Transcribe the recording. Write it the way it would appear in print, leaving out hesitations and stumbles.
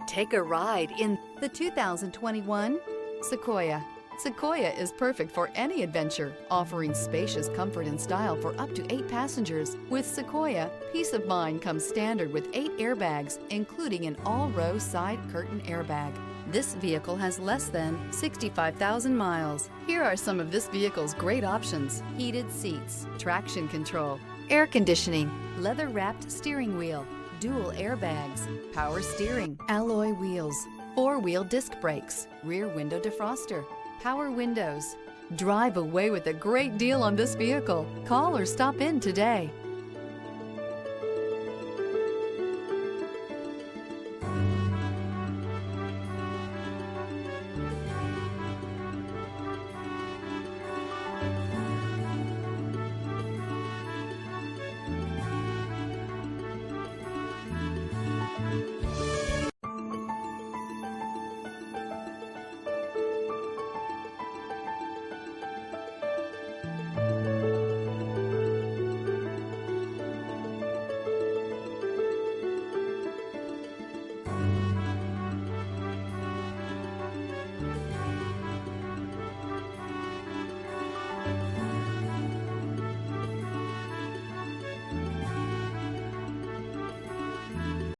Take a ride in the 2021 Sequoia. Sequoia is perfect for any adventure, offering spacious comfort and style for up to 8 passengers. With Sequoia, peace of mind comes standard with 8 airbags, including an all-row side curtain airbag. This vehicle has less than 65,000 miles. Here are some of this vehicle's great options: heated seats, traction control, air conditioning, leather-wrapped steering wheel, dual airbags, power steering, alloy wheels, 4-wheel disc brakes, rear window defroster, power windows. Drive away with a great deal on this vehicle. Call or stop in today.